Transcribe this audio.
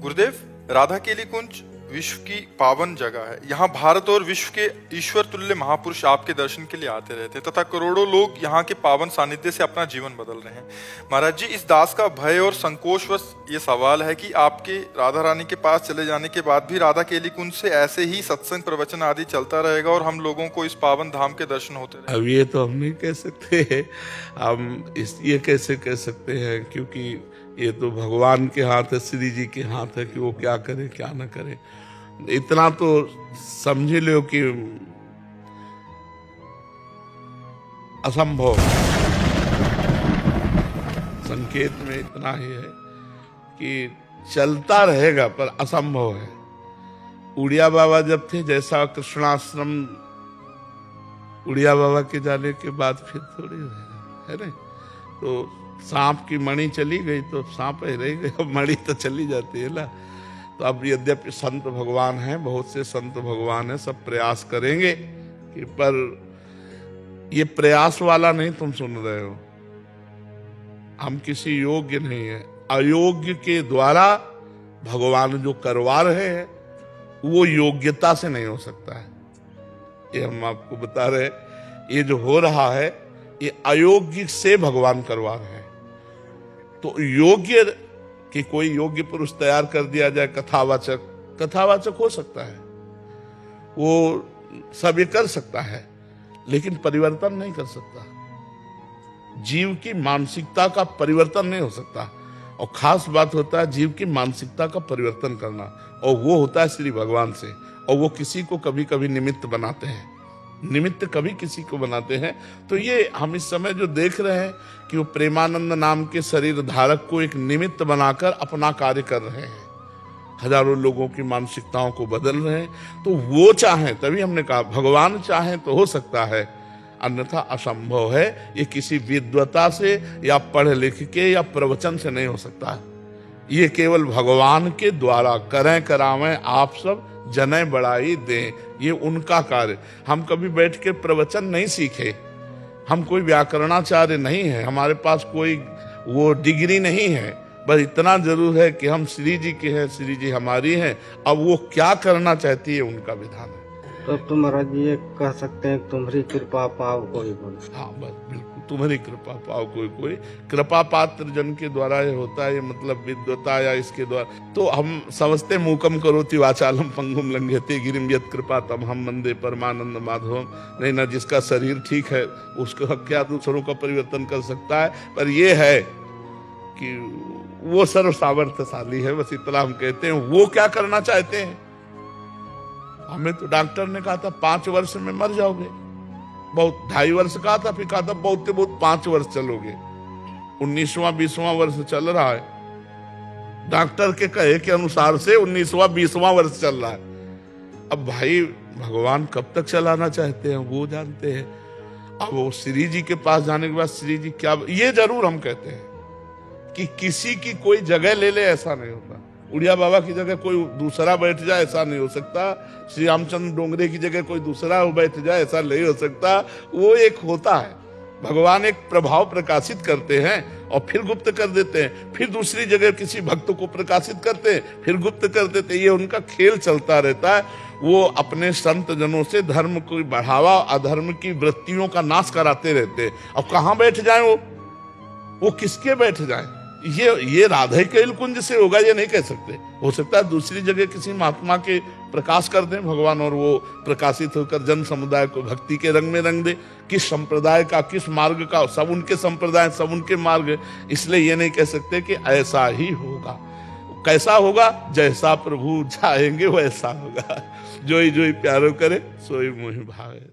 गुरुदेव, राधा केली कुंज विश्व की पावन जगह है। यहाँ भारत और विश्व के ईश्वर तुल्य महापुरुष आपके दर्शन के लिए आते रहते हैं तथा करोड़ों लोग यहाँ के पावन सानिध्य से अपना जीवन बदल रहे हैं। महाराज जी, इस दास का भय और संकोचवश ये सवाल है कि आपके राधा रानी के पास चले जाने के बाद भी राधा केली कुंज से ऐसे ही सत्संग प्रवचन आदि चलता रहेगा और हम लोगों को इस पावन धाम के दर्शन होते रहेंगे? अब ये तो हम नहीं कह सकते। हम ये कैसे कह सकते हैं, क्योंकि ये तो भगवान के हाथ है, श्री जी के हाथ है कि वो क्या करे क्या ना करे। इतना तो समझ लो कि असंभव। संकेत में इतना ही है कि चलता रहेगा पर असंभव है। उड़िया बाबा जब थे, जैसा कृष्णाश्रम उड़िया बाबा के जाने के बाद फिर थोड़ी रहेगा, है ना। तो सांप की मणि चली गई तो सांप ही रह गई, अब मणि तो चली जाती है ना। तो अब यद्यपि संत भगवान हैं, बहुत से संत भगवान हैं, सब प्रयास करेंगे कि, पर ये प्रयास वाला नहीं तुम सुन रहे हो। हम किसी योग्य नहीं है, अयोग्य के द्वारा भगवान जो करवा रहे हैं वो योग्यता से नहीं हो सकता है। ये हम आपको बता रहे, ये जो हो रहा है ये अयोग्य से भगवान करवा रहे हैं। तो योग्य कि कोई योग्य पुरुष तैयार कर दिया जाए, कथावाचक हो सकता है, वो सब ये कर सकता है, लेकिन परिवर्तन नहीं कर सकता। जीव की मानसिकता का परिवर्तन नहीं हो सकता। और खास बात होता है जीव की मानसिकता का परिवर्तन करना, और वो होता है श्री भगवान से। और वो किसी को कभी कभी निमित्त बनाते हैं, निमित्त कभी किसी को बनाते हैं। तो ये हम इस समय जो देख रहे हैं कि वो प्रेमानंद नाम के शरीर धारक को एक निमित्त बनाकर अपना कार्य कर रहे हैं, हजारों लोगों की मानसिकताओं को बदल रहे हैं। तो वो चाहें, तभी हमने कहा भगवान चाहें तो हो सकता है, अन्यथा असंभव है। ये किसी विद्वता से या पढ़ लिख के या प्रवचन से नहीं हो सकता है। ये केवल भगवान के द्वारा करें करावें आप सब जने बढ़ाई दें, ये उनका कार्य। हम कभी बैठ के प्रवचन नहीं सीखे, हम कोई व्याकरणाचार्य नहीं है, हमारे पास कोई वो डिग्री नहीं है। बस इतना जरूर है कि हम श्री जी के हैं, श्री जी हमारी हैं। अब वो क्या करना चाहती है उनका विधान है। तो तुम महाराज ये कह सकते हैं तुम्हारी कृपा पाओ कोई बोले। हाँ बस बिल्कुल, तुम्हारी कृपा पाओ कोई। कृपा पात्र जन के द्वारा ये होता है, ये मतलब विद्वता या इसके द्वारा। तो हम समझते मूकम करोति वाचालम पंगुम लंघयते गिरिम यत् कृपा तम हम वंदे परमानंद माधवम। नहीं ना, जिसका शरीर ठीक है उसका क्या दूसरों का परिवर्तन कर सकता है। पर ये है कि वो सर्व सामर्थ्यशाली है, बस इतना हम कहते हैं। वो क्या करना चाहते हैं, हमें तो डॉक्टर ने कहा था 5 वर्ष में मर जाओगे, बहुत 2.5 वर्ष कहा था, फिर कहा था बहुत से बहुत 5 वर्ष चलोगे। 19वां 20वां वर्ष चल रहा है, डॉक्टर के कहे के अनुसार से 19वां 20वां वर्ष चल रहा है। अब भाई भगवान कब तक चलाना चाहते हैं वो जानते हैं। अब वो श्री जी के पास जाने के बाद श्री जी क्या, ये जरूर हम कहते हैं कि किसी की कोई जगह ले ले, ऐसा नहीं होता। उड़िया बाबा की जगह कोई दूसरा बैठ जाए, ऐसा नहीं हो सकता। श्री रामचंद्र डोंगरे की जगह कोई दूसरा बैठ जाए, ऐसा नहीं हो सकता। वो एक होता है, भगवान एक प्रभाव प्रकाशित करते हैं और फिर गुप्त कर देते हैं, फिर दूसरी जगह किसी भक्त को प्रकाशित करते हैं, फिर गुप्त कर देते हैं। ये उनका खेल चलता रहता है। वो अपने संत जनों से धर्म को बढ़ावा, अधर्म की वृत्तियों का नाश कराते रहते हैं। अब कहाँ बैठ जाए वो किसके बैठ जाए, ये राधा केली कुंज से होगा ये नहीं कह सकते। हो सकता है दूसरी जगह किसी महात्मा के प्रकाश कर दें भगवान, और वो प्रकाशित होकर जन समुदाय को भक्ति के रंग में रंग दे। किस संप्रदाय का, किस मार्ग का, सब उनके संप्रदाय, सब उनके मार्ग। इसलिए ये नहीं कह सकते कि ऐसा ही होगा। कैसा होगा, जैसा प्रभु चाहेंगे वैसा होगा। जोई जोई प्यारो करे सोई मोहि भावे।